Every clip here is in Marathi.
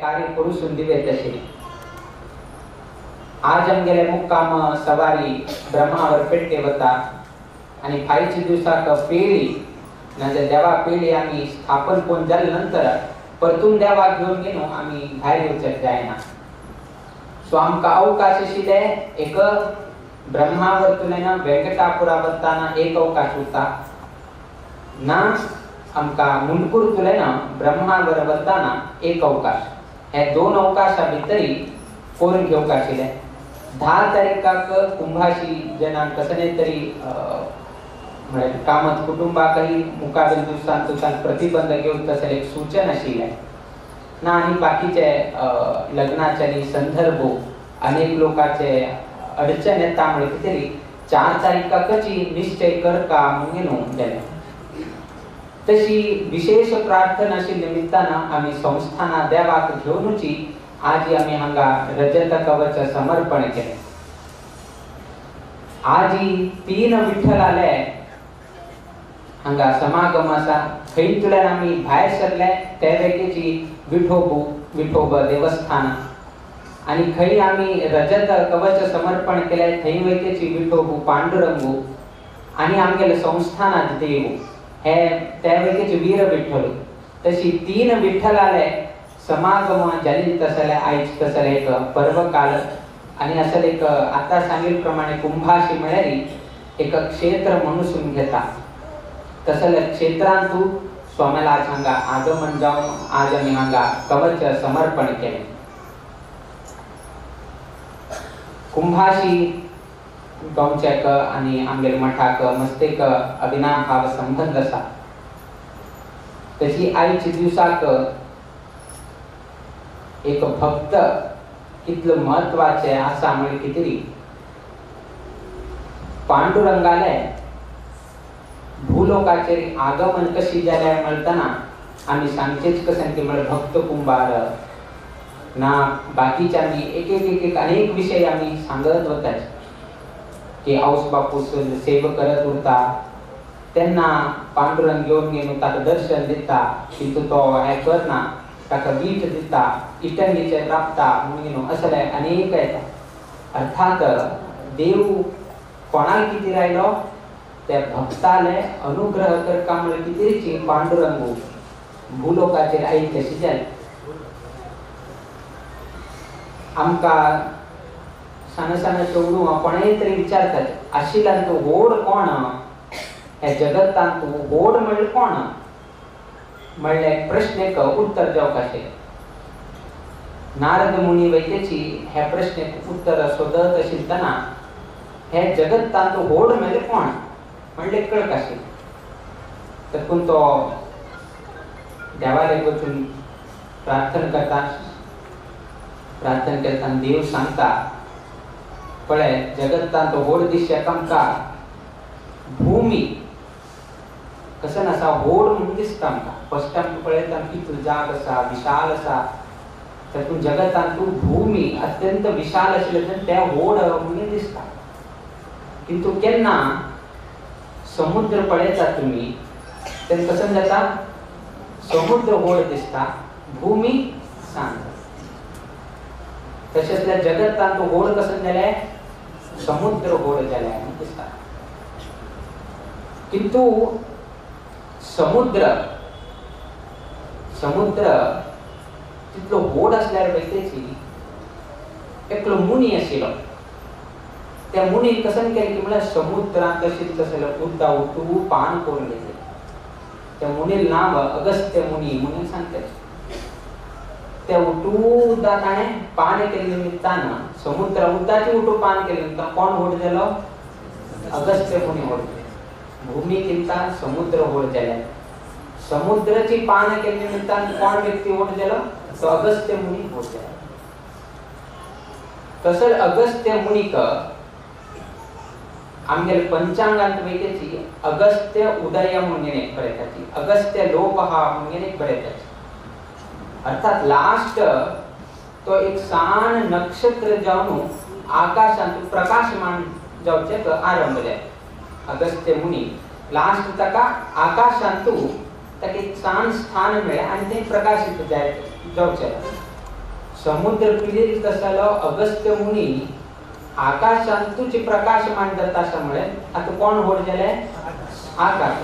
कार्य करूसून दिवे तसे आज आमगेले मुक्काम सवारी ब्रह्मावर पेट्टे वता आणि 5 दिवसाक पेळी म्हणजे देवा पेळी आम्ही स्थापन कोण झाल्यानंतर परतून देवा घेऊन गेलो आम्ही भायर येवचें जायना. सो आमकां अवकाश आशिल्ले एक ब्रह्मावरतुल्यान वेंकटापुरा वताना एक अवकाश उरता ना आमकां मुंडकुरतुल्यान ब्रह्मावर वताना एक अवकाश. हे 2 अवकाशा भितरी करून घेवंक आशिल्ले. 10 तारीखाक कुंभाशी जेन्ना कसले तरी म्हणजे कामत कुटुंबाकही मुकाबल दिवसांत प्रतिबंध घेऊन तसले एक सूचन आशिल्ले ना आणि बाकीचे लग्नाचे संदर्भ अनेक लोकांचे अडचण येता म्हणून कितें 4 तारीखाकची निश्चय करता म्हणून गेले. तशी विशेष प्रार्थना आशिल्ल्या निमित्तान आम्ही संस्थाना देवाक घेवनूची आज आम्ही हांगा रजत कवच समर्पण केले. आज 3 विठ्ठल आले हांगा समागम आसा. थंयतल्यान आमी भायर सरले ते वेगेची विठोब देवस्थान आणि खंय आमी रजत कवच समर्पण केले थंय वेगेची विठोब पांडुरंगू आणि आमगेले संस्थानात देव हे त्या वेगेचे वीर विठ्ठल. तशी 3 विठ्ठल आले समागम जाली तसले आयज तसले एक पर्वकाल आणि असले एक आता सांगितले प्रमाणे कुंभाशी मेळ्ळी एक क्षेत्र म्हणून घेता तसले क्षेत्रांत तू स्वामीला आज हांगा आगमन जावन आज आमी हांगा कवच समर्पण केले. कुंभाशी गांवचेक आणि आमगेले मठाक मस्त एक अविनाभाव संबंध आसा. तशी आयज दिवसाक एक भक्त कितलो महत्वाचे आसा म्हणजे कितें पांडुरंगाले भूलोकाचेर आगमन कशी जाल्यार म्हणटना आमी सांगचेच कशें की म्हणजे भक्त कुंभार ना बाकीचे आमी एक अनेक विषय आमी सांगत वतात की औस बापूस सेव करत उरता तेन्ना पांडुरंग घेवन गेलो ताका दर्शन दिता तितू तो हे करना ताका वीट दिता इटंगीचे राबता म्हणून असले अनेक येता. अर्थात देव कोणाक कितें रायलो त्या भक्ताले अनुग्रह करता म्हणजे कितेंची पांडुरंग भूलोकाचेर आयज तशी जाली. आमकां साना चेवडू कोणेय तरी विचारतात आशिल्ल्यान तूं व्हड कोण हे जगतांत तूं व्हड म्हणल्यार कोण म्हणले प्रश्नेक उत्तर जावंक आशिल्लें. नारद मुनी वैद्यची हे प्रश्नेक उत्तर सोदत आशिल्लतना हे जगतांत व्हड म्हणल्यार कोण म्हणले कळक आशिल्लें. देखून तो देवालय वचून प्रार्थना करता देव सांगता पळय जगतांत व्हड दिसता आमकां भूमी कसं आसा व्हड म्हणून दिसता आमकां. फस्ट टायम पळयता कितलो जाग आसा विशाल आसा तातूंत जगतांत भूमी अत्यंत विशाल आशिल्ल्यान तें व्हड म्हणून दिसता. किंतु केन्ना समुद्र पळयता तुमी तेन्ना कसं जाता समुद्र व्हड दिसता भूमी शांत. तशेंच जगतांत व्हड कसं जालें समुद्र व्हड जालें दिसता. किंतु समुद्र तितलो व्हड आसल्यार वयतेची एकलो मुनी आशिल्लो. त्या मुनीन कसं केलें की म्हळ्यार समुद्रांत तशेंच कसं उदका उठू पान करून घेतलें. त्या मुनील नांव अगस्त्य मुनी म्हणून सांगतात. त्या उठू उदका ताणें पान केल्ले निमित्तान समुद्र उदकाची उठू पान केले निमित्तान कोण व्हड जालो अगस्त्य मुनी व्हड जालो. भूमी किंता समुद्र व्हड जाले. समुद्राची पान केल्ले निमित्तान कोण व्यक्ती व्हड जालो तो अगस्त्य मुनी व्हड जालो. तसंच अगस्त्य मुनीक आमगेले पंचांगांत वयतेची अगस्त्य उदय म्हणून एक बरयताची अगस्त्य लोपहा म्हणून एक बरयताची. अर्थात लास्ट तो एक सान नक्षत्र जावन आकाशांत प्रकाशमान जावचे आरंभ जाले. अगस्त्य मुनी लास्ट ताका आकाशांत ताका एक सान स्थान मेळ्ळें आनी तें प्रकाशीत जावचें. समुद्र पिलील तसलो अगस्त्य मुनी आकाशांतुचे प्रकाशमान जाताशामुळे आता कोण होड जाले आकाश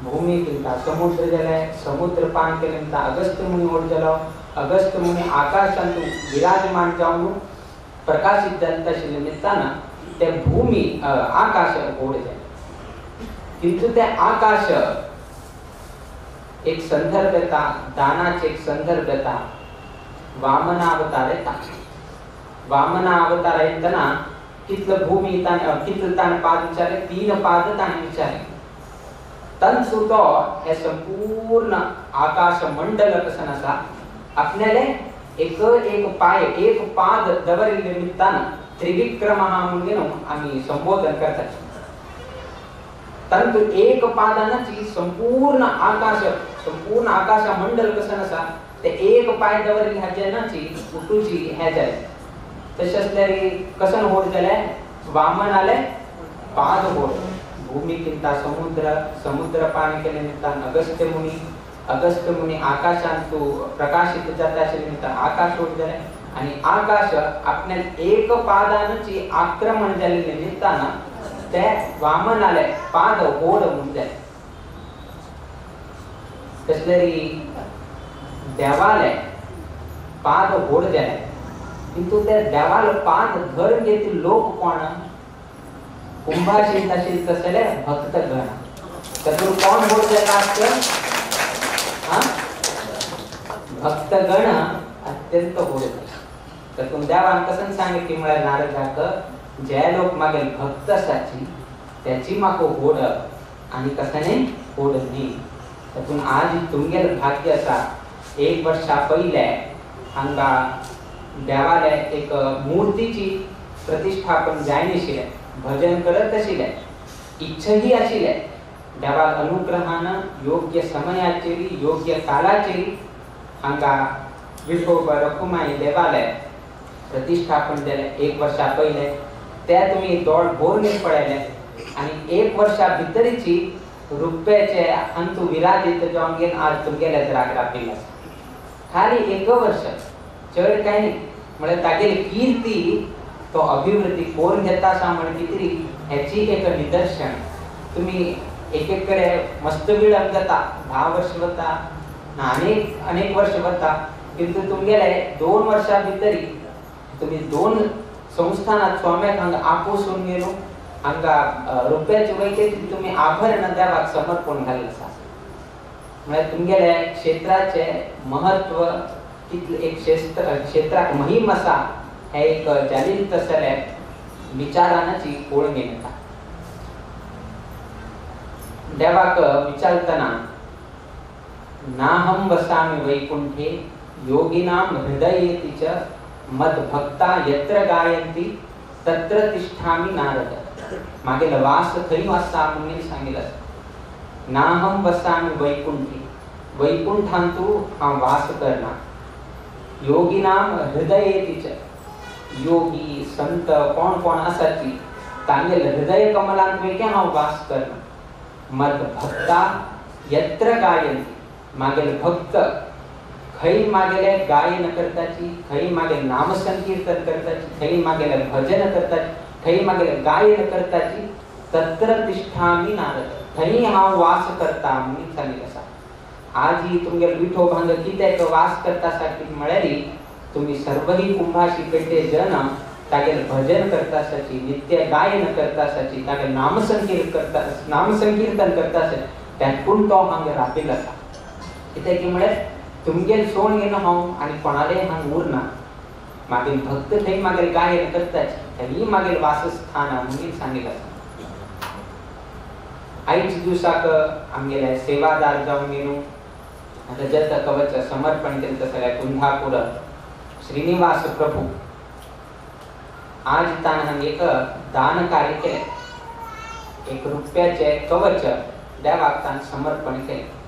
भूमी किंता समुद्र जाले समुद्र पान केलेंता अगस्त्य मुनी होड जालो अगस्त्य मुनी आकाशांतु विराजमान जाऊन प्रकाशित जाताशिले निमित्तान ते भूमी आकाश होड जाले किंतु ते आकाश एक संदर्भ येता दानाचे एक संदर्भ येता वामनावतार येता वामनावतार येतना कितलं भूमी कितलं तान पाद विचारले 3 पाद तान विचारले तनसुतो हे संपूर्ण आकाश मंडल कसं नसा आपल्याला एक पाय एक पाद दवरिल निमित्तान त्रिविक्रम म्हणून आम्ही संबोधन करतात परंतु एक पादानाची संपूर्ण आकाश मंडल कसं नसा ते एक पाय दवरिल ह्याच्यानाची उठूची ह्याच्या तसेच तरी कसं होड झाले वामन आले पाद होड भूमी किंता समुद्र पान केले निमित्तान अगस्त्य मुनी आकाशांतु प्रकाशित जाता निमित्त आकाश होड झाले आणि आकाश आपल्या एक पादानाची आक्रमण झालेल्या निमित्तान ते वामन आले पाद होड म्हणजे कसलेरी देवाले पाद होड झाले किंतु ते देवाल पाद धर घेतील लोक कोण कुंभाशील तशील तसले भक्तगण त्यातून कोण होड झाला असतं भक्तगण अत्यंत होड त्यातून देवान कसं सांगे की मला नारदाक जे लोक मागेल भक्त असाची त्याची माको होड आणि कसाने होड नाही त्यातून आज तुमगेल भाग्य असा 1 वर्षा पहिले हांगा देवालय एक मूर्तीची प्रतिष्ठापन जायनिशिले भजन करत आशिले इच्छाही आशिले देवाल अनुग्रहानं योग्य समयाचेरी योग्य कालाचेरी हांगा विठोबा रखुमाई देवालय प्रतिष्ठापन केले 1 वर्षा पहिले त्या तुम्ही दोड बोरने पडले आणि 1 वर्षा भितरीची रुपयाचे अंतु विराजित जाऊन गेन आज तुमगेले रागडा पिला खाली 1 वर्ष चढ काय नाही म्हणजे तागेल कीर्ती तो अभिवृद्धी कोण घेता सा म्हण किती ह्याची एक निदर्शन तुम्ही एकेकडे मस्त वेळ जाता 10 वर्ष होता अनेक वर्ष होता किंतु तुमगेले 2 वर्षा भितरी तुम्ही 2 संस्थानात स्वाम्याक हांगा आपोसून गेलो हांगा रुपयाचे वैके तुम्ही आभरण देवाक समर्पण घालले आसा म्हणजे तुमगेले क्षेत्राचे महत्व कितले एक क्षेत्राक महिम असा हे एक जालील तसले विचारांची ओळ घेता देवाक विचारतना नाहम वसामि वैकुंठे योगिनां हृदयेति च मद्भक्ता यत्र गायन्ति तत्र तिष्ठामि नारद मागेल वास खरी वासा म्हणून सांगितलं नाहम वसामि वैकुंठे वैकुंठांतू हा वास करणार योगिनां हृदयेति च योगी संत कोण असाची तांगेल हृदय कमलांत वेके हा वास करणार मद्भक्ता यत्र गायन्ति मागेल भक्त खई मागेले गायन करताची खई मागेल नाम संकीर्तन करताची खई मागेले भजन करताची खई मागेले गायन करताची तत्र तिष्ठामि नारद खई हा वास करता म्हणून सांगितलं असा आज ही तुमगे विठो भांग कितेक वास करता साठी म्हळ्यारी तुम्ही सर्वही कुंभाशी पेटे जन तागेल भजन करतासाठी नित्य गायन करतासाठी तागेल नाम संकीर्तन करतासाठी त्यातून तो हांग राखील असा किते की म्हळे तुमगेल सोण घेणं हांव आणि कोणाले हांग उरना मागील भक्त थंय मागेल गायन करताची थंय मागेल वासस्थान म्हणून सांगितलं आईच दिवसाक आमगेले सेवादार जाऊन गेलो आता जत कवच समर्पण केलं सगळ्या कुंभापूर श्रीनिवास प्रभू आज तान हम एक दान कार्य केले 1 रुपयाचे कवच देवाक तान समर्पण केले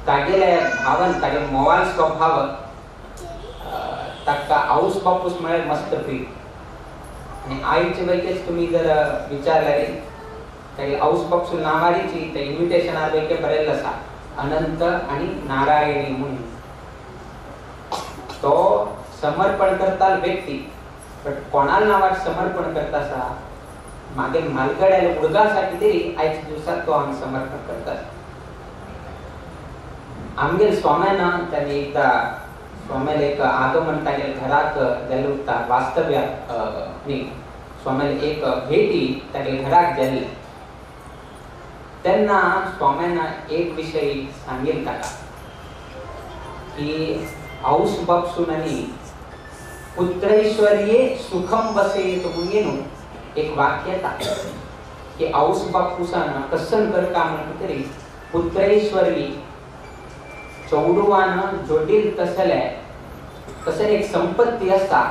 तागेले भावन तागे मोबाईल स्वभाव ताका आऊस बापूस मिळेल मस्त फ्री आणि आईचे वैकेच तुम्ही जर विचारले तागे आऊस बापूस नावारीची ते इन्व्हिटेशन आ वैके बरेल असा अनंत आणि नारायणी म्हणून समर्पण करताल व्यक्ती पण कोणाला नावात समर्पण करतासा मागे मालकड्याला उडगासाठी तरी आजच्या दिवसात तो आम्ही समर्पण करतात. आमगेर स्वाम्याना त्यांनी एकदा स्वाम्याला एक आगमन तागेल घरात गेलो होता वास्तव्यात नी स्वाम्याला एक भेटी तागेल घरात गेली त्यांना स्वाम्यांना एक विषय सांगेल का की औस बापसूननी पुत्रैश्वर्ये सुखम बसेत म्हणून एक वाक्य की औस बापूसाना कसन कर का म्हणतो तरी पुत्रैश्वरी चौडवान जोडील तसले तसं एक संपत्ती असता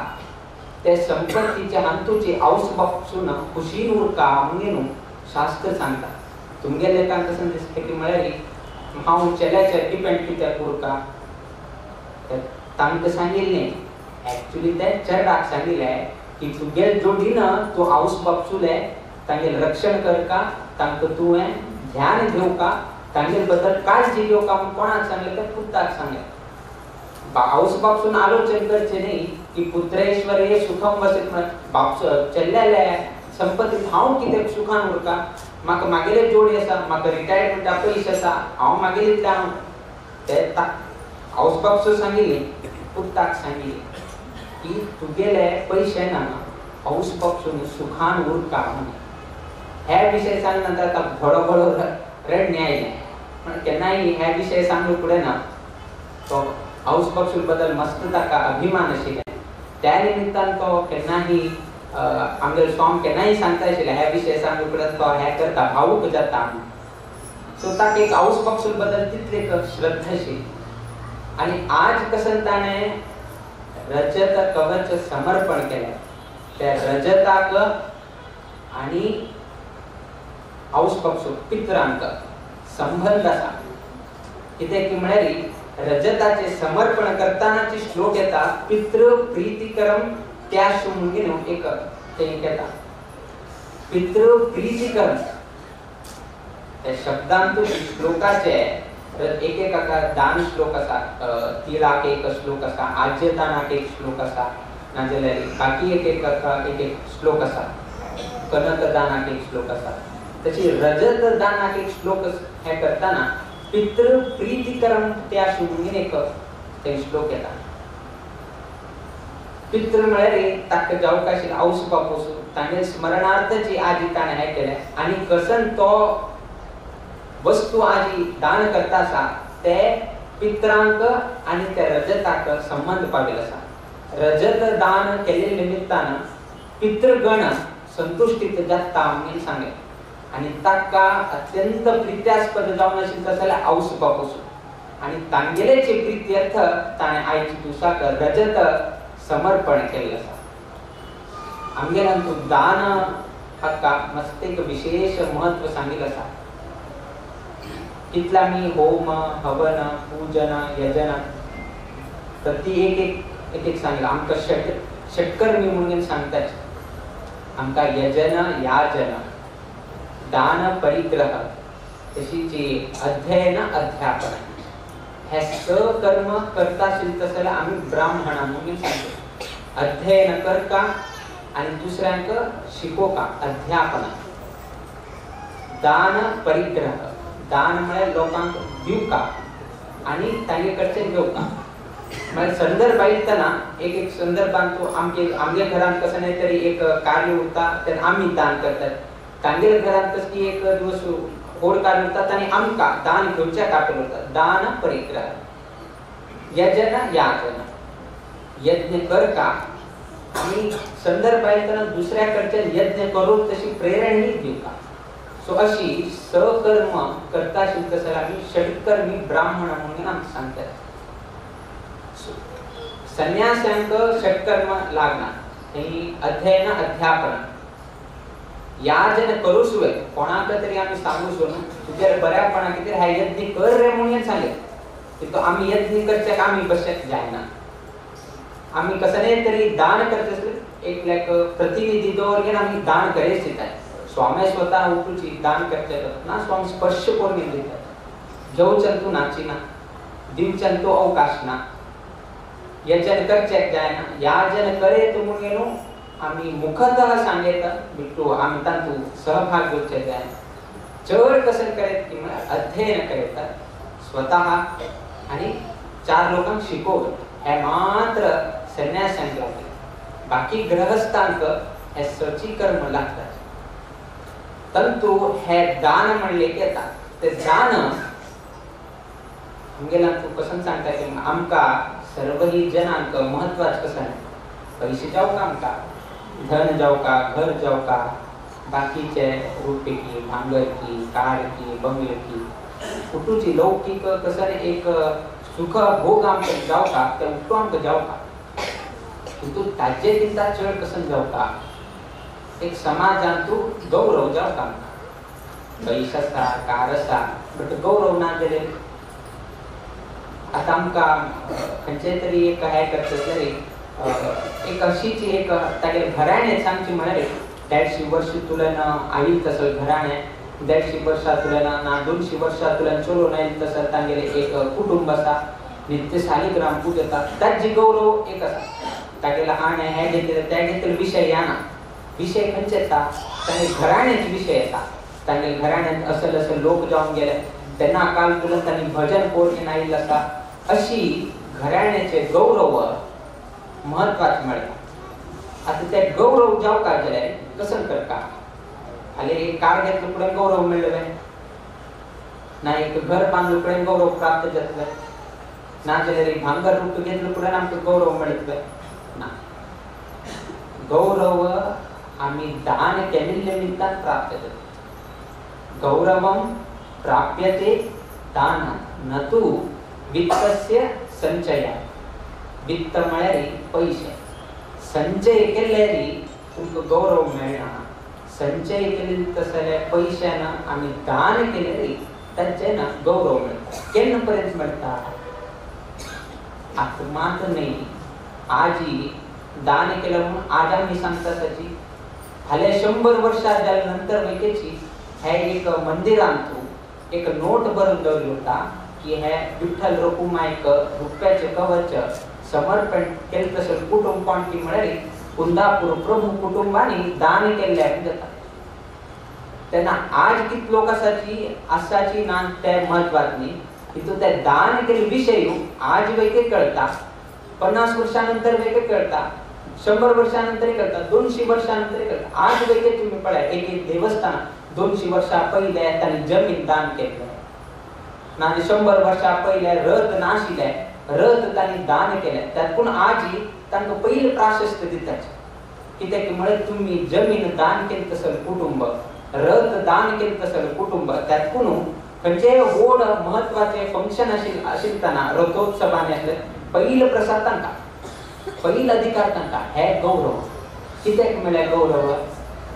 त्या संपत्तीच्या हंतूची औस बापूसून खुशी उरका म्हणून शास्त्र सांगतात. तुमगे लेखांत कसं दिसते की म्हळ्यारी हांव चेल्याच्या डिपेंड कित्या उरका तांकां सांगिल्लें ऍक्च्युली ते चेडाक सांगिल्लें की तुगे जोडीनं तू औस बापूसुले तांगे रक्षण करका तांकां तुवें ध्यान घेवका तांगे बद्दल काळजी घेवका म्हणून कोणाक सांगलें ते पुताक सांगलें. औस बापूसून आलोचन करचे न्ही की पुत्रैश्वर्ये सुखम बसेत बापूस चेल्ल्याले संपत्तीत हांव कितें सुखान उरका म्हाका मागेले जोडी आसा म्हाका रिटायरमेंटा पयशे आसा हांव मागेलीतले हांव ते औस बापूसून सांगिल्लें पुताक सांगिल्लें की तुगेले पयशे ना औस बापूसून सुखान उरका म्हणून. हे विशय सांगनंतर ताका घोडो घोडो रडणे आयलें पण केन्नाय हे विशय सांगूंक फुडें ना. तो औस बापूसून बद्दल मस्त ताका अभिमान आशिल्लें त्या निमित्तान तो केन्नाही आमगे स्वाम केन्नाय सांगता आशिल्ले हे विशय सांगूंक फुडें तो हे करता भावूक जाता. सो ताका एक औस बापूसून बद्दल तितली श्रद्धा आशिल्ली आणि आज कसं ताणें रजत कवच समर्पण केलें त्या रजताक आणि औस बापूसून पित्रांक संबंध आसा कित्याक की म्हळ्यारी रजताचे समर्पण करतानाचे श्लोक येता पितृ प्रीतिकरम त्याशु म्हणून एक ते येता पितृ प्रीतिकरम त्या शब्दांतून श्लोकाचे एक एक दान श्लोक आसा तिळाक एक श्लोक आसा आज्यदानाक एक श्लोक आसा नाजाल्यार बाकी एक एक श्लोक आसा कनक दानाक एक श्लोक आसा तशी रजत दानाक एक श्लोक हे करताना पितृ प्रीतिकरम त्या म्हणून एक ते श्लोक येता. पितृ म्हळ्यार ताका जावंक आशिल्लें औस बापूसून तांगे स्मरणार्थची आजी ताणें हें केलें आणि कसन तो वस्तू आजी दान करता आसा ते पित्रांक आणि त्या रजताक संबंध पाविल्लो आसा. रजत दान केले निमित्तान पितृगण संतुष्टीत जाता म्हणून सांगलें आणि ताका अत्यंत प्रित्यास्पद जावन आशिल्लें तशें जाल्यार औस बापूसून आणि तांगेलेचे प्रित्यर्थ ताणें आयच्या दिसाक रजत समर्पण केल्लें आसा. आमगेल्यान दान हाका मस्त एक विशेष महत्व सांगिल्लें आसा. तितले आमी होम हवन पूजन यजन प्रति एक एक सांगला आमकां षटकर्मी म्हणून सांगतात. आमकां यजन याजन दान परिग्रह तशीच अध्ययन अध्यापन हे कर्म करता आशिल्ले तशें जाल्यार आमी ब्राह्मणां म्हणून सांगतात. अध्ययन करता आणि दुसऱ्यांक शिकोवका अध्यापन. दान परिग्रह दान म्हळ्यार लोकांक दिवका आणि तांगे कडच्यान घेवका. म्हळ्यार संदर्भ आयतना एक एक संदर्भान तूं आमगे घरांत कसं नाही तरी एक कार्य उरता तेन्ना आमी दान करतात. तांगे घरांत कसली एक दिवस व्हड कार्य उरता आनी आमकां दान घेवच्या खातीर उरता. दान परिग्रह. यजन याजन यज्ञ करता आणि संदर्भ आयतना दुसऱ्या कडच्यान यज्ञ करूंक तशी प्रेरणा दिवका. सो अशी सकर्म करता आशिल्ले तशें आमी षटकर्मी ब्राह्मण म्हणून आमकां सांगतात. संन्यासांक षटकर्म लागना. ही अध्ययन अध्यापन याजन करू सुवे कोणाक तरी आमी सांगू सोडून तुजे बऱ्यापणा कितें हे यज्ञ कर रे म्हणून सांगलें की तो आमी यज्ञ करचे आमी बसत जायना. आमी कसले तरी दान करता एक लायक प्रतिनिधी दवरलें आमी दान करेच दितात. स्वामी स्वतः उठूची दान करचे ना स्वामी स्पर्श करून दितात. जेवचन तू नाचिना दिवचन तो अवकाश ना यजन करचेक जाय ना याजन करे तो मुगेनो आम्ही मुखतः सांगेत बिट्टू आम्ही तांतू सहभाग घेवचे जाय चढ कसं करेत की अध्ययन करेत स्वतः आणि 4 लोकांक शिकवत हे मात्र संन्यासांक लागले बाकी गृहस्थांक हे सची कर्म लागतात तंतु हे दान म्हणले की येता ते दान आमगेला तू कसं सांगता की आमका सर्व ही जनांक महत्वाचं कसं आहे पैसे जाऊ का आमका धन जाऊ का घर जाऊ का बाकीचे रुपये की भांगर की कार की बंगले की कुठूची लौकिक कसं एक सुख भोग आमका जाऊ का ते उठतो आमका जाऊ का किंतु ताजे किंता चढ कसं जाऊ का एक समाजात तू गौरव जाऊ का पैसा सा कार सा बट गौरव ना गेले आता आमका खंयचे तरी एक काय करते तरी एक अशीची एक तागे घराणे सांगची म्हणाले 150 वर्ष तुलन आई तसं घराणे 150 वर्षा तुलन ना 200 वर्षा तुलन चलो नाही तसं तांगेले एक कुटुंब असा नित्य शालिग्राम पूजता त्याची गौरव एक असा तागेला आणे हे घेतले त्या घेतले विषय याना विषय खंयचेता तांगे घराण्याचे विषय येतात तांगे घराण्यात असं लोक जाऊन गेले त्यांना काल तुला त्यांनी भजन कोणी नाही असा अशी घराण्याचे गौरव महत्वाचे मिळतात आता ते गौरव जाऊ का गेले कसं करता आले एक कार घेतलं पुढे गौरव मिळलं ना एक घर बांधलं पुढे गौरव प्राप्त झालं ना गेले भांगर रूप घेतलं पुढे आमचं गौरव मिळत ना गौरव आम्ही दान केलेल्या निमित्तान प्राप्त करतो गौरवम प्राप्यते दान न तू वित्तस्य संचय वित्त म्हळ्यारी पैसे संचय केल्यारी तुमका गौरव मिळणार संचय केले तसल्या पैशानं आम्ही दान केलेली त्यांचे ना गौरव मिळतात केन्न पर्यंत मिळतात आता मात्र नाही आजी दान केलं म्हणून आज आम्ही सांगता त्याची हाल्या 100 वर्षा झाल्यानंतर वैकेची हे एक मंदिरांतू एक नोट बरून दवरली होता की हे विठ्ठल रखुमायक रुपयाचे कवच समर्पण केलं तसं कुटुंब कोणती म्हणाली कुंदापूर प्रभू कुटुंबाने दान केले जातात त्यांना आज किती लोक असाची ना त्या महत्वाची किंतु त्या दान केले विषय आज वैके कळता 50 वर्षानंतर वैके कळता 100 वर्षानंतर कळतात 200 वर्षानंतर कळतात आज वैके तुम्ही पळा एक देवस्थान 200 वर्षा पहिले त्यांनी जमीन दान केलं ना 100 वर्षा पहिले रथ नाशिले रथ त्यांनी दान केले त्यात पण आजी त्यांना पहिले प्राशस्त्य देतात कित्याक मुळे तुम्ही जमीन दान केली तसं कुटुंब रथ दान केली तसं कुटुंब त्यात पण म्हणजे ओढ महत्वाचे फंक्शन असेल त्यांना रथोत्सवाने असले पहिलं प्रसाद त्यांना पहिला अधिकार त्यांना हे गौरव कित्याक मिळाले गौरव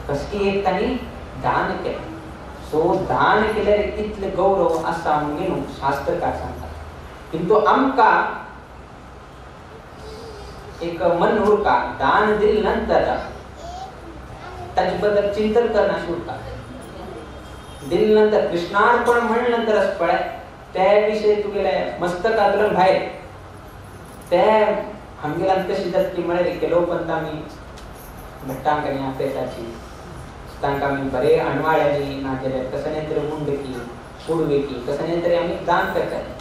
कसकी एक त्यांनी दान केले सो दान केल्यार इतले गौरव असा म्हणून शास्त्रकार सांगतात किंतु आमका एक मन उरका दान दिल्यानंतर त्याच्याबद्दल चिंतन करणं सुरता दिल्यानंतर कृष्णार्पण म्हणल्यानंतरच पळय त्याविषयी तुगेले मस्तकातून बाहेर त्या आमगेला कशी जात की म्हळे केलो पण आम्ही भट्टांकणी अपेक्षाची तांका आम्ही बरे अणवाळ्यानी नाचले कसं नाही तरी मुंडकी पुडवेकी कसं नाही तरी आम्ही दान करतात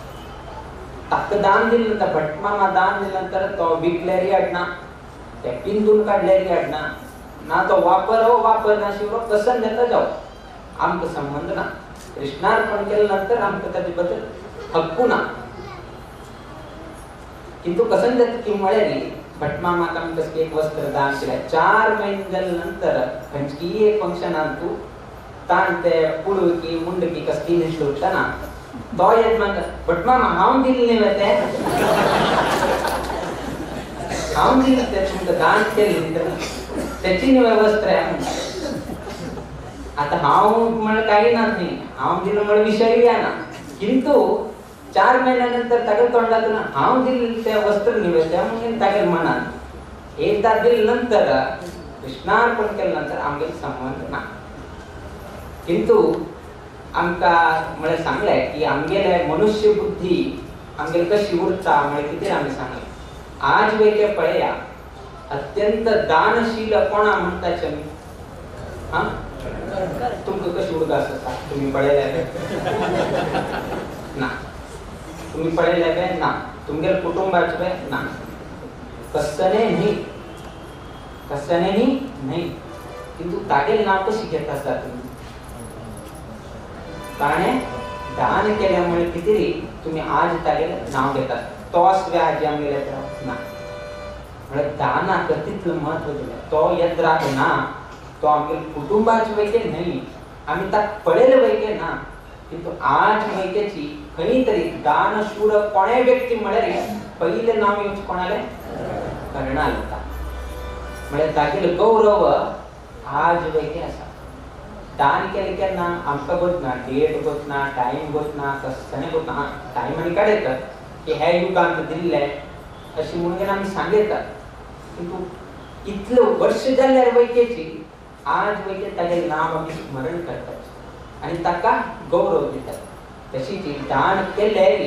ताक दान दिल्यानंतर भटमामा दान दिल्यानंतर तो विकल्यारी अडना त्या पिंदून काढल्यारी अडना ना तो वापर ना शिव कसं देता जाऊ आमचं संबंध ना कृष्णार्पण केल्यानंतर आमचं त्याच्याबद्दल हक्कू ना किंतु कसं देत की म्हळेली भटमामा काम कसं एक वस्त्र दान केलं 4 महिने झाल्यानंतर खंचकी एक फंक्शन आणतो ताण ते पुडकी मुंडकी कसली नेसलो होता ना तो येत मग भटमामा हाऊन दिली नाही ते हाऊन दिली ते तुमचं दान केलं त्याची वस्त्र आहे आता हाव मला काही नाही हाव दिलं मला विषय या ना किंतु 4 महिन्यानंतर तागेल तोंडातून हाव दिलं त्या वस्त्र निवेद्या म्हणून तागेल मनात एकदा दिल्यानंतर कृष्णार्पण केल्यानंतर आमगे संबंध ना किंतु आमका मला सांगलाय की आमगेले मनुष्य बुद्धी आमगेले कशी उरता मला किती आम्ही सांगले आज वेके पळया अत्यंत दानशील कोणा म्हणता चमी हा तुमका कशी उडगा असता तुम्ही पळयला ना तुम्ही पळयला बे ना तुमगे कुटुंबाचे बे ना कसने नाही किंतु तागेल नाव कशी घेत असता तुम्ही कारण दान केल्यामुळे किती तुम्ही आज तागेल नाव घेतात तोच व्याज आमगेले ना म्हणजे दाना कतितलं महत्व दिलं तो यद राख ना तो आमगे कुटुंबाचे वैके नाही आम्ही ताक पडेल वैके ना किंतु आज वैकेची खरी तरी दानशूर कोणे व्यक्ती मिळेल पहिले नाव यूज कोणाले करणार होता म्हणजे तागेल गौरव आज वैके असा दान केले केन्ना आमकां गोत ना डेट गोत ना टाइम गोत ना कसने गोत ना टाइम आनी काडयतात की हे युगांत दिल्ले अशी म्हणून आमी सांगतात किंतु इतलो वर्ष जाल्यार वैकेची आज वैके तागेलें नाव आमी स्मरण करतात आनी ताका गौरव दितात तशीच दान केल्यार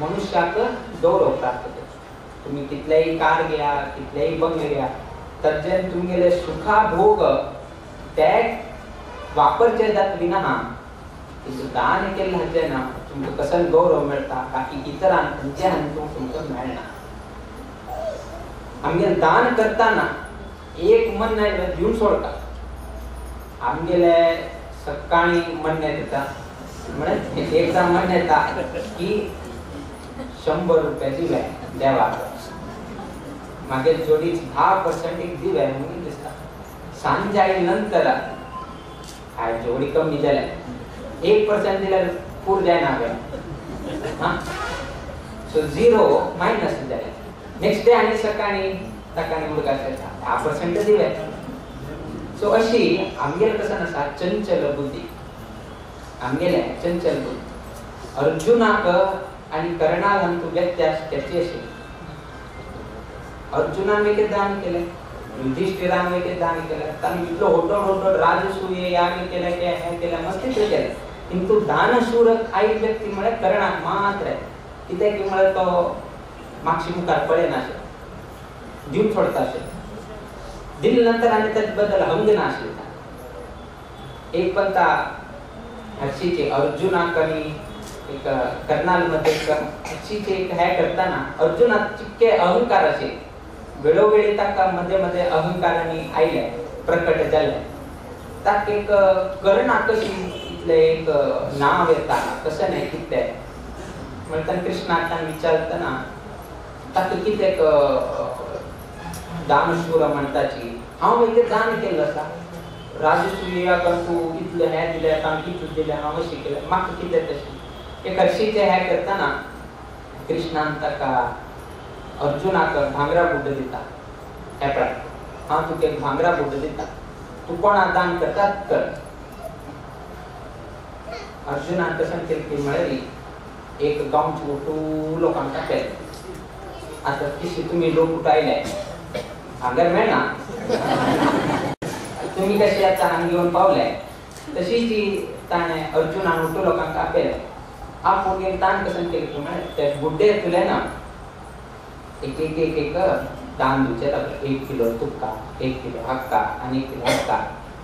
मनुष्याक गौरव प्राप्त जाता तुम्ही कितलेय कार घ्या कितलेय बंगले घ्या ताचे तुमगेले सुखा भोग ते वापरचे जात विना दान केले हाचे ना तुमकां कसन गौरव मेळटा बाकी इतरांक खंयच्या तुमकां मेळना आमगे दान करताना एक मन नाही दिवन सोडटा आमगेले सकाळी मन येता म्हणजे एकदा मन येता की 100 रुपया दिले देवाक मागे जोडी 10% एक दिवे म्हणून दिसता सांज आई नंतर काय जोडी कमी झाल्या 1% दिल्यार पूर जायना हा सो 0 मायनस झाले नेक्स्ट डे आणि सकाळी ताकाने उडकायचा 10% दिवे सो अशी आमगेल कसं नसा चंचल बुद्धी आमगेले चंचल बुद्धी अर्जुनाक आणि कर्णाल तू व्यत्यास त्याची अशी अर्जुनाने के दान केले युधिष्ठिराने के दान केले तान इतलो होटो राजसूय याग केले के हे केले मस्ती केले किंतु दानशूर आई व्यक्ती म्हळे कर्णा मात्र किते की म्हळे तो मागची मुखार पडे ना जीव सोडता दिल नंतर आणि त्याबद्दल हंग ना एक पंता हर्षीचे अर्जुनाकनी एक कर्नाल मध्ये हर्षीचे एक हे करताना अर्जुना चिक्के अहंकार असे वेळोवेळी ताका मध्ये मध्ये अहंकाराने आयले प्रकट झाले ताक एक कर्णा कशी इतले एक नाव येता कसं नाही किते म्हणता कृष्णाक विचारतना ताक किते दानशूर म्हणताची हांव एक दान केलं असा राजसूया तू इतले हे दिले तांक कितले दिले हांव अशी केलं म्हाका कितें तशी एक हर्षीचे हे करताना कृष्णान ताका अर्जुनाक भांगरा बुड्ड दिता हे पळय हांव तुका एक भांगरा बुड्ड दिता तू कोणाक दान करतात कर अर्जुनान कशें केलें ती म्हळ्यारी एक गांवचो मोठो लोकांक दाखयलें आतां किशी तुमी लोक उठायले भांगर मेळना तुम्ही कशी आता हांगा घेवन पावले तशी ती ताणे अर्जुनान मोठो लोकांक आपयलें आपूण एक दान कशें केलें की म्हळ्यार ते बुड्डे तुले ना एक दान दिवचे ताका 1 किलो तुका 1 किलो हक्का आणि 1 किलो हक्का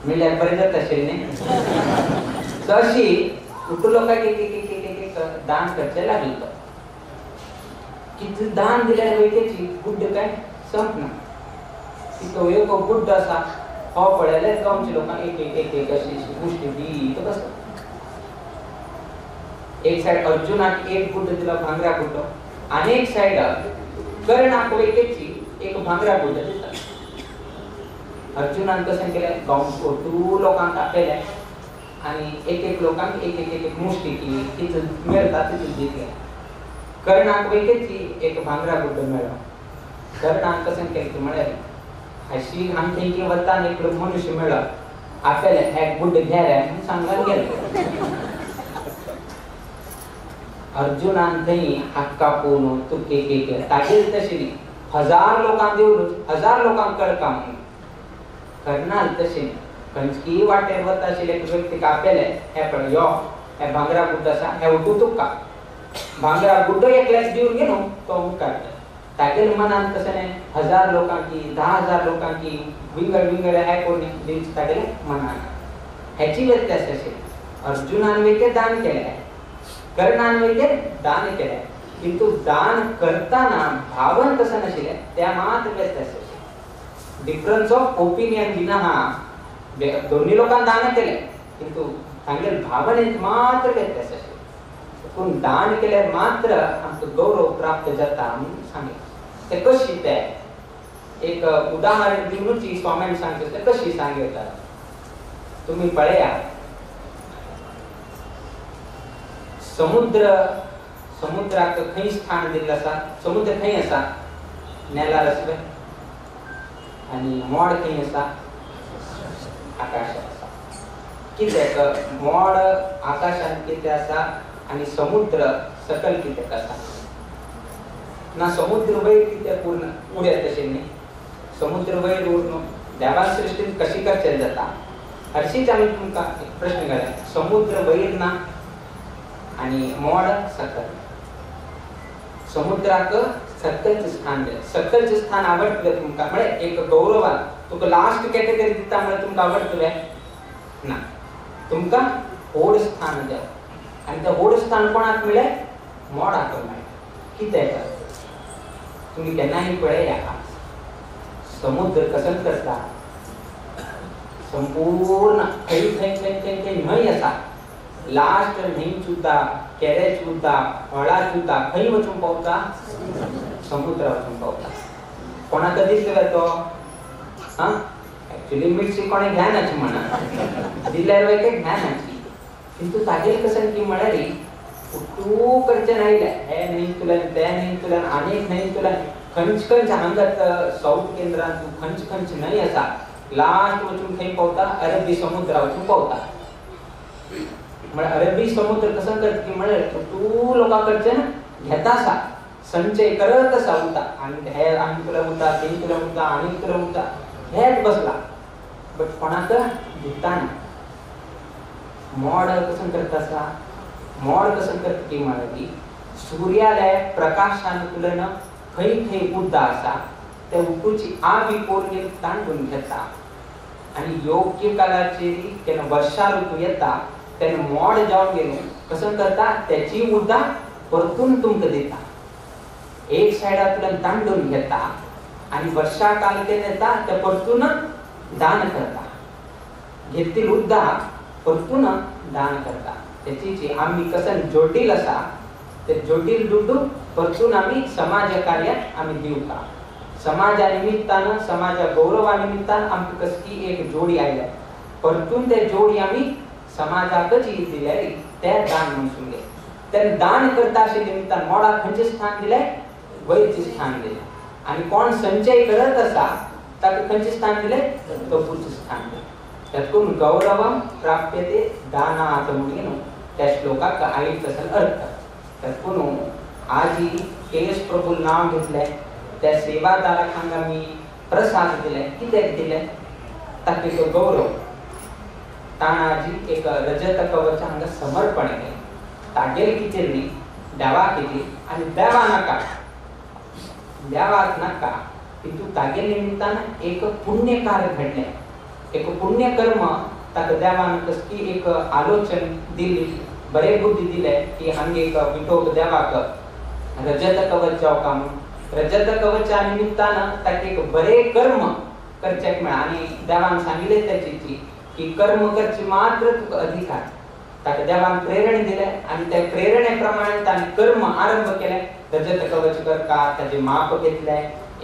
मिळ्यार बरें जाता आशिल्लें न्ही सो अशी मोठो लोकांक एक दान करचे लागले तो कितले दान दिल्यार वयतेची बुड्ड काय संपना तो एक बुड्ड आसा हो पळयले गांवचे लोकांक एक अशी गोष्टी दी तो कसो एक साइड अर्जुनाक एक बुड्ड दिला भांगरा बुड्ड आणि एक साइड कर्णाक वयतेची एक भांगरा बुड्ड दिता अर्जुनान कशें केलें गांवचो लोकांक आपयले आणि एक लोकांक एक मुष्टी की तितले मेळटा तितले दितले कर्णाक वयतेची एक भांगरा बुड्ड मेळ्ळो कर्णान कशें केलें म्हळ्यार अशी आमच्या इकडे वताना एक मनुष्य मेळ्ळो आपयले हे बुड्ड घे रे म्हणून सांगून गेलो अर्जुनान थंय हक्का पोवन तुके के ताजेर तशी 1000 लोकांक देऊन 1000 लोकांक कळका म्हणून कर्णाल तशें खंयची वाटेर वता आशिल्ले एक व्यक्तीक आपयले हे पळय यो हे भांगरा बुड्ड आसा हे उठू तुका भांगरा बुड्ड एकल्याच दिवन गेलो तो मुखार तागेल मनात कसं नाही 1000 लोकांकी 10,000 लोकांकी विंगड विंगड आहे कोणी दिल तागेल मनात ह्याची व्यत्यास असेल. अर्जुनाने दान केले कर्णाने दान केले किंतु दान करताना भावन कसं नसेल त्या मात्र व्यत्यास असेल. डिफरन्स ऑफ ओपिनियन विना हा दोन्ही लोकांना दान केले किंतु सांगेल भावनेत मात्र व्यत्यास असेल. कोण दान केल्यावर मात्र आमचं गौरव प्राप्त जाता म्हणून सांगेल. ते कशी ते एक उदाहरण देऊनची स्वामी सांगते कशी सांगतात. तुम्ही पळया समुद्राक खंय स्थान दिल्लं असा समुद्र खंय असा नेलार असले आणि मोड खंय असा आकाशात असा. कित्याक मोड आकाशात किती असा आणि समुद्र सकल किती कसा ना. समुद्र वैर किती पूर्ण उड्यात तसे नाही. समुद्र वैर उडणं देवा सृष्टीत कशी करचेल जाता. हरशीच आम्ही तुमका एक प्रश्न केला. समुद्र वैर ना आणि मोड सकल. समुद्राक सकलचे स्थान दे. सकलचे स्थान आवडतले तुमका म्हणजे एक गौरवान तुका लास्ट कॅटेगरी दिता म्हणजे तुमका आवडतले ना. तुमका होड स्थान द्या आणि ते होड स्थान कोणाक मिळे मोडाक मिळे. कित्याक तुम्ही केन्नाही पळया समुद्र कसं करता संपूर्ण खंय खंय खंय खंय खंय न्हंय असा लास्ट न्हंय सुद्धा केरे सुद्धा व्हळा सुद्धा खंय वचून पावता समुद्र वचून पावता. कोणाक दिसले तो हा ऍक्च्युअली मिरची कोणे घ्यानाची म्हणा दिल्यार वैके घ्यानाची किंतु तागेल कसं की म्हणाली तू करचे नाही हे नाही तुला ते नाही तुला अनेक नाही तुला खंच खंच हांगत साऊथ केंद्रात तू खंच खंच नाही असा लास्ट वचून खंय पावता अरबी समुद्रा वचून पावता. म्हणजे अरबी समुद्र कसं करत की म्हणे तू लोकांकडचे ना घेतासा संचय करत असा होता आणि हे आणि तुला होता ते तुला होता आणि तुला होता हेच बसला. बट कोणाक दिताना मोड कसं करत असा मोड कसं करत की म्हणाली सूर्यालय प्रकाशानुकूलन खंय खंय उद्दा असा त्या उकूची आग पोरगे तांडून घेता आणि योग्य काळाची त्यानं वर्षा ऋतू येता त्यानं मोड जाऊन गेलो कसं करता त्याची उद्दा परतून तुमक देता. एक साइडातून तांडून घेता आणि वर्षा काल ते देता त्या परतून दान करता. घेतील उद्दा परतून दान करता. त्याची जी आम्ही कसं जोडील असा ते जोडील दुडू परतून आम्ही समाज कार्यात आम्ही देऊ का. समाजा निमित्तानं समाजा गौरवानिमित्तानं आमची कसली एक जोडी आयल्या परतून त्या जोडी आम्ही समाजाकच दिल्यारी त्या दान म्हणून घे. त्या दान करता असे निमित्तानं मोडा खंचे स्थान दिले वैरचे स्थान दिले आणि कोण संचय करत असा त्याला खंचे स्थान दिले तपूचे स्थान दिले. त्यातून गौरवम प्राप्यते दानात म्हणून त्या श्लोकाक ऐक असेल अर्थ. त्यातून आजी केश प्रभू नाव घेतलंय त्या सेवादाराखांना मी प्रसाद दिले कित्याक दिले ताकि तो गौरव तानाजी एक रजत कवच हांगा समर्पण केले. तागेल कितेली देवा केली आणि देवा नका देवाक नका किंतु तागेल निमित्तानं एक पुण्य कार्य घडले. एक पुण्य कर्म ताका देवान कसकी एक आलोचन दिली बरे बुद्धी दिले की हंगे एक विठोक देवाक रजत कवच जाव का म्हणून रजत कवचा निमित्तानं ताका एक बरे कर्म करचेक मिळा आणि देवान सांगितले त्याची की कर्म करची मात्र तुका अधिकार. ताका देवान प्रेरणा दिले आणि त्या प्रेरणेप्रमाणे त्याने कर्म आरंभ केले. रजत कवच करता त्याचे माप घेतले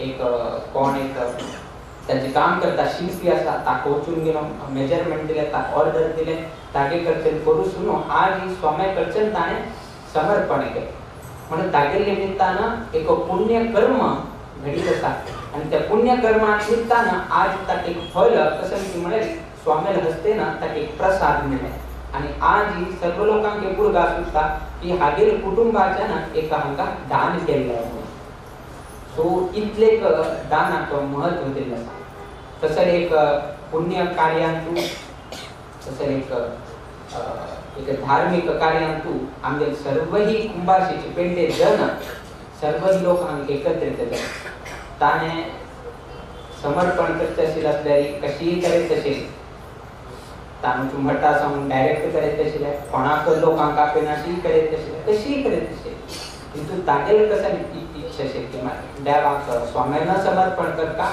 एक कोण एक त्याचे काम करता शिल्पी असा ताका वचून गेलो मेजरमेंट दिले ताका ऑर्डर दिले तागे करचेन करू सुनो आज ही स्वामी करचेन ताणे समर्पण केले. म्हणून तागे निमित्तानं एक पुण्य कर्म घडीत असा आणि त्या पुण्य कर्मा निमित्तानं आज ताका एक फळ कसं की म्हणे स्वामीला हस्ते ना ताका एक प्रसाद मिळाले आणि आज ही सर्व लोकांके पुढगा सुद्धा की हागेल कुटुंबाच्या ना एका हांगा दान केलेलं आहे. सो इतले दानाचं महत्व दिलं असा. तसं एक पुण्य कार्यांतू तसं एक धार्मिक कार्यांतू आमचे सर्वही कुंभाशीचे पेंडे जन सर्व लोक हांगा एकत्रित जाले ताणे समर्पण करता आशिल्ले असल्यारी कशीय करीत आशिल्ले ताणूं म्हणटा सांगून डायरेक्ट करीत आशिल्ले कोणाक लोकांक आपयना अशी करीत आशिल्ले कशीय करीत आशिल्ले किंतु तागेर कसं इच्छा शक्ती देवाक स्वाम्यांना समर्पण करता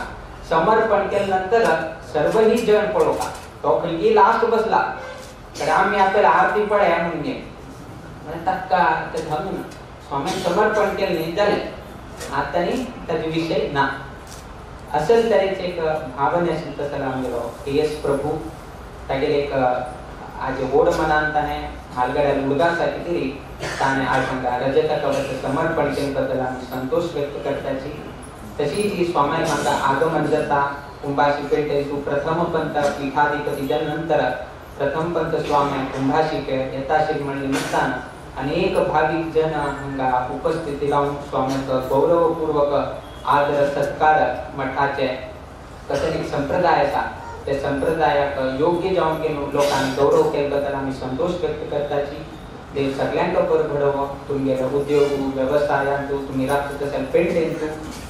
समर्पण केल्यानंतर सर्व ही जण पळोवका तो खंयची लास्ट बसला तर आम्ही आपल्याला आरती पळया म्हणजे ताका ते धरून स्वाम्यान समर्पण केले नाही झाले आता नी त्याचा विषय ना असल तरेचे एक भावने असेल तसं आमगेलो येस प्रभू तागेले एक आज ओढ मनान ताणे हालगड्या उडगासाठी तरी ताणे आज हांगा रजत कवच समर्पण केल्याबद्दल आम्ही संतोष व्यक्त करताची तशी जी स्वाम्यान हांगा आगमन जाता कुंभाशी पेटेचो प्रथम पंथ पीठाधिपती नंतर प्रथम पंथ स्वामी कुंभाशिक येताशीक म्हणजे निमतान अनेक भाविक जन हांगा उपस्थिती लावून स्वाम्यांचो गौरवपूर्वक आदर सत्कार मठाचे कसं एक संप्रदाय आसा त्या संप्रदायाक योग्य जावन के लोकांनी गौरव केले बद्दल आम्ही संतोष व्यक्त करताची देव सगळ्यांक बरं घडोवो तुमगेलो उद्योग व्यवसायांत तुम्ही राखता तशें पेंटेंत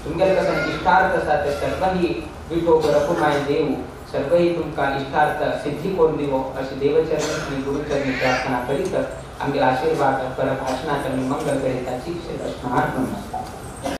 तुमगेले कसं इष्टार्थ आसा ते सर्वही विठो रघुमाय देव सर्वही तुमका इष्टार्थ सिद्धी करून दिवो अशी देवचरणी आणि गुरुचरणी प्रार्थना करीत आमगे आशीर्वाद पर भाषणाचरणी मंगल करीताची श्री कृष्ण